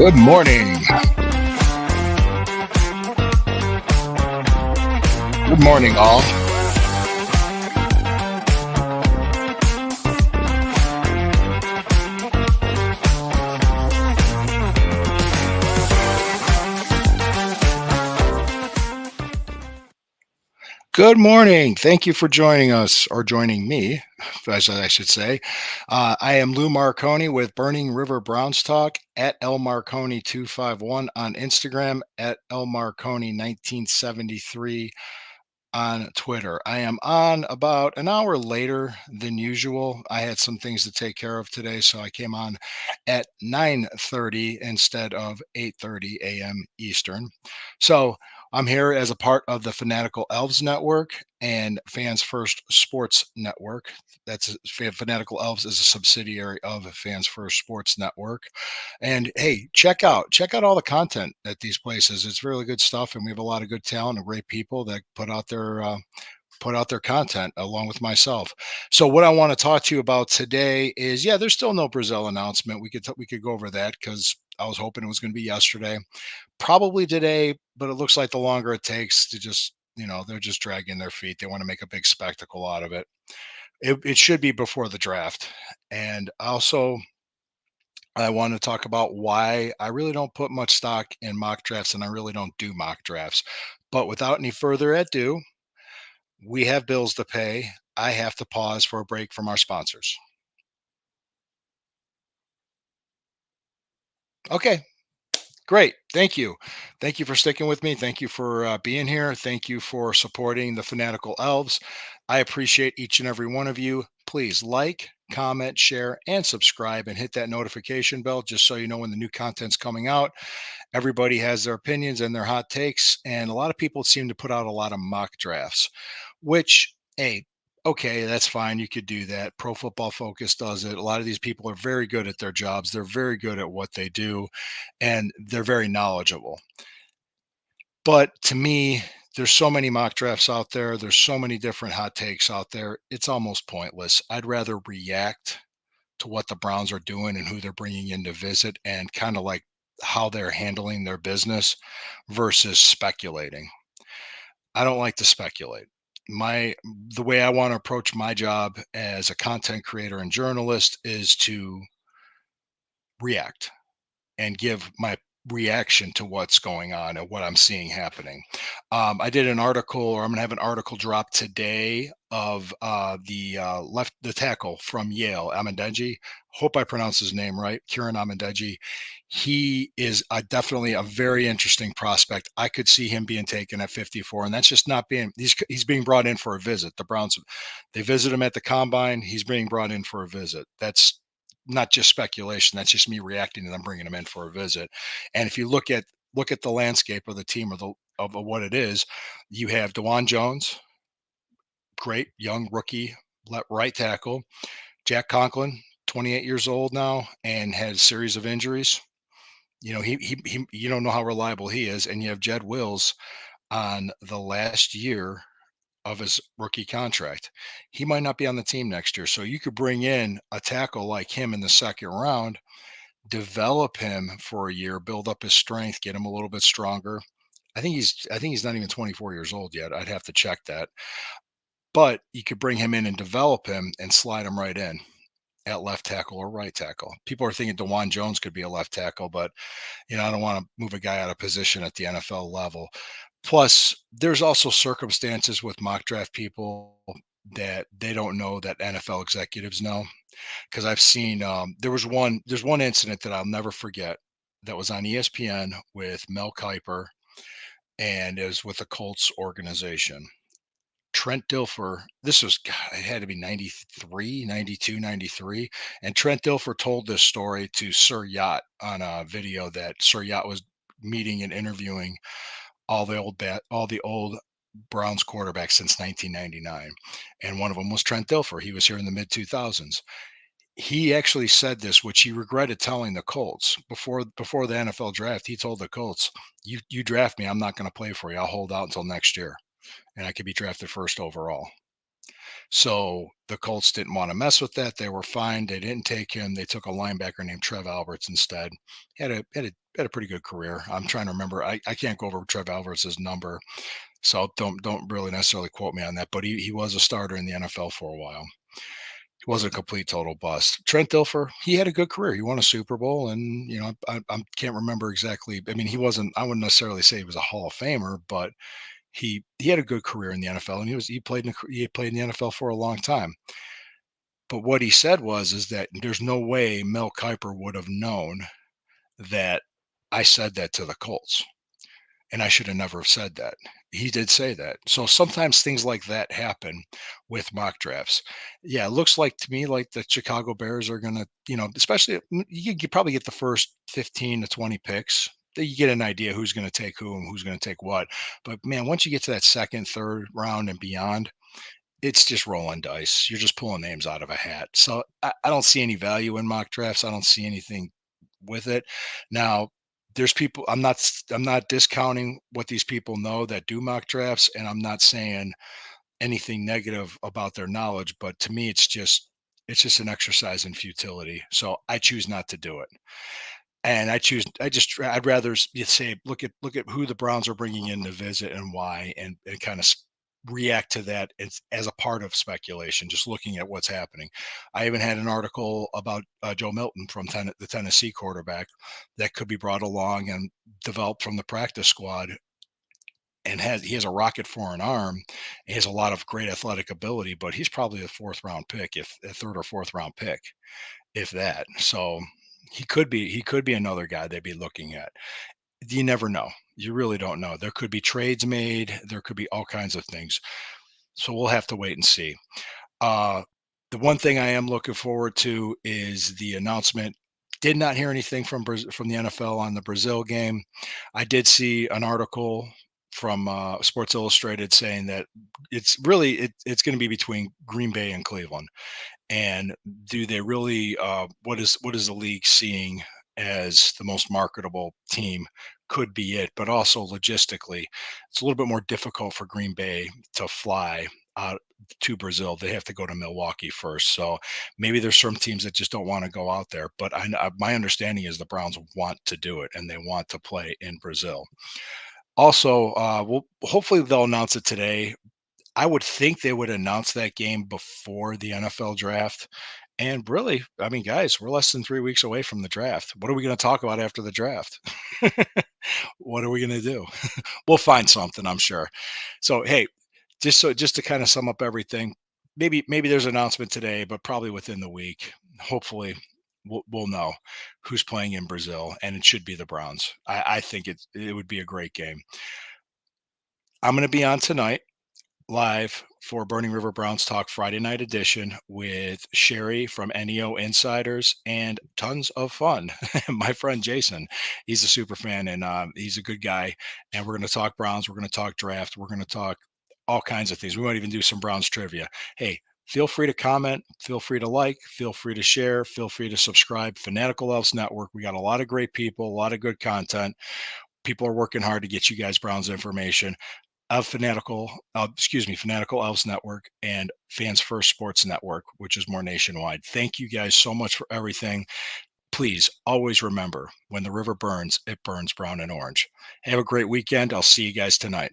Good morning. Good morning, all. Good morning. Thank you for joining us or joining me, as I should say. I am Lou Marconi with Burning River Browns Talk at L Marconi 251 on Instagram, at L Marconi 1973 on Twitter. I am on about an hour later than usual. I had some things to take care of today, so I came on at 9:30 instead of 8:30 a.m. Eastern. So I'm here as a part of the Fanatical Elves Network and Fans First Sports Network. Fanatical Elves is a subsidiary of Fans First Sports Network. And hey, check out all the content at these places. It's really good stuff, and we have a lot of good talent and great people that put out their content along with myself. So what I want to talk to you about today is, yeah, there's still no Brazil announcement. We could go over that because I was hoping it was going to be yesterday, probably today, but it looks like the longer it takes to just they're just dragging their feet. They want to make a big spectacle out of it. It should be before the draft, and also I want to talk about why I really don't put much stock in mock drafts and I really don't do mock drafts. But without any further ado, we have bills to pay. I have to pause for a break from our sponsors. Okay, great. Thank you. Thank you for sticking with me. Thank you for being here. Thank you for supporting the Fanatical Elves. I appreciate each and every one of you. Please like, comment, share, and subscribe and hit that notification bell just so you know when the new content's coming out. Everybody has their opinions and their hot takes, and a lot of people seem to put out a lot of mock drafts, which, hey, okay, that's fine. You could do that. Pro Football Focus does it. A lot of these people are very good at their jobs. They're very good at what they do, and they're very knowledgeable. But to me, there's so many mock drafts out there. There's so many different hot takes out there. It's almost pointless. I'd rather react to what the Browns are doing and who they're bringing in to visit and kind of like how they're handling their business versus speculating. I don't like to speculate. My The way I want to approach my job as a content creator and journalist is to react and give my reaction to what's going on and what I'm seeing happening. I did an article, or I'm going to have an article drop today of the tackle from Yale, Amendeji. Hope I pronounce his name right, Kieran Amendeji. He is definitely a very interesting prospect. I could see him being taken at 54, and that's just not being. He's being brought in for a visit. The Browns, they visit him at the combine. He's being brought in for a visit. That's not just speculation. That's just me reacting to them bringing him in for a visit. And if you look at the landscape of the team, or the of what it is, you have Dewan Jones, great young rookie right tackle. Jack Conklin, 28 years old now, and had a series of injuries. He you don't know how reliable he is. And you have Jed Wills on the last year of his rookie contract. He might not be on the team next year. So you could bring in a tackle like him in the second round, develop him for a year, build up his strength, get him a little bit stronger. I think he's not even 24 years old yet. I'd have to check that. But you could bring him in and develop him and slide him right in at left tackle or right tackle. People are thinking Dewan Jones could be a left tackle, but I don't want to move a guy out of position at the NFL level. Plus, there's also circumstances with mock draft people that they don't know that NFL executives know. Because I've seen there's one incident that I'll never forget that was on ESPN with Mel Kiper, and it was with the Colts organization. Trent Dilfer, this was, God, it had to be 93, 92, 93. And Trent Dilfer told this story to Sir Yacht on a video that Sir Yacht was meeting and interviewing all the old Browns quarterbacks since 1999. And one of them was Trent Dilfer. He was here in the mid 2000s. He actually said this, which he regretted telling the Colts before the NFL draft. He told the Colts, "You draft me, I'm not going to play for you. I'll hold out until next year, and I could be drafted first overall." So the Colts didn't want to mess with that. They were fine. They didn't take him. They took a linebacker named Trev Alberts instead. He had a pretty good career. I'm trying to remember. I can't go over Trev Alberts' number, so don't really necessarily quote me on that. But he was a starter in the NFL for a while. He wasn't a complete total bust. Trent Dilfer, he had a good career. He won a Super Bowl, and I can't remember exactly. I mean, he wasn't. I wouldn't necessarily say he was a Hall of Famer, but he had a good career in the NFL, and he played in the NFL for a long time. But what he said is that there's no way Mel Kiper would have known that I said that to the Colts, and I should have never have said that. He did say that. So sometimes things like that happen with mock drafts. Yeah, it looks like to me like the Chicago Bears are gonna, especially you probably get the first 15 to 20 picks. You get an idea who's going to take who and who's going to take what. But man, once you get to that second, third round and beyond, it's just rolling dice. You're just pulling names out of a hat. So I don't see any value in mock drafts. I don't see anything with it. Now, there's people. I'm not discounting what these people know that do mock drafts, and I'm not saying anything negative about their knowledge. But to me, it's just an exercise in futility. So I choose not to do it. And I'd rather you say, look at who the Browns are bringing in to visit and why, and kind of react to that as a part of speculation, just looking at what's happening. I even had an article about Joe Milton from the Tennessee quarterback that could be brought along and developed from the practice squad, and he has a rocket for an arm. He has a lot of great athletic ability, but he's probably a fourth round pick, if a third or fourth round pick, if that. So he could be another guy they'd be looking at. You never know. You really don't know. There could be trades made. There could be all kinds of things. So we'll have to wait and see. Uh, the one thing I am looking forward to is the announcement. Did not hear anything from the NFL on the Brazil game. I did see an article from Sports Illustrated saying that it's going to be between Green Bay and Cleveland. And do they really? What is the league seeing as the most marketable team? Could be it, but also logistically, it's a little bit more difficult for Green Bay to fly out to Brazil. They have to go to Milwaukee first. So maybe there's some teams that just don't want to go out there. But my understanding is the Browns want to do it and they want to play in Brazil. Also, hopefully they'll announce it today. I would think they would announce that game before the NFL draft. And really, I mean, guys, we're less than 3 weeks away from the draft. What are we going to talk about after the draft? What are we going to do? We'll find something, I'm sure. So, hey, just to kind of sum up everything, maybe there's an announcement today, but probably within the week. Hopefully, we'll know who's playing in Brazil, and it should be the Browns. I think it would be a great game. I'm going to be on tonight live for Burning River Browns Talk Friday night edition with Sherry from NEO Insiders and tons of fun. My friend Jason, he's a super fan and he's a good guy. And we're going to talk Browns. We're going to talk draft. We're going to talk all kinds of things. We might even do some Browns trivia. Hey, feel free to comment. Feel free to like. Feel free to share. Feel free to subscribe. Fanatical Elves Network. We got a lot of great people, a lot of good content. People are working hard to get you guys Browns information of Fanatical Elves Network and Fans First Sports Network, which is more nationwide. Thank you guys so much for everything. Please always remember when the river burns, it burns brown and orange. Have a great weekend. I'll see you guys tonight.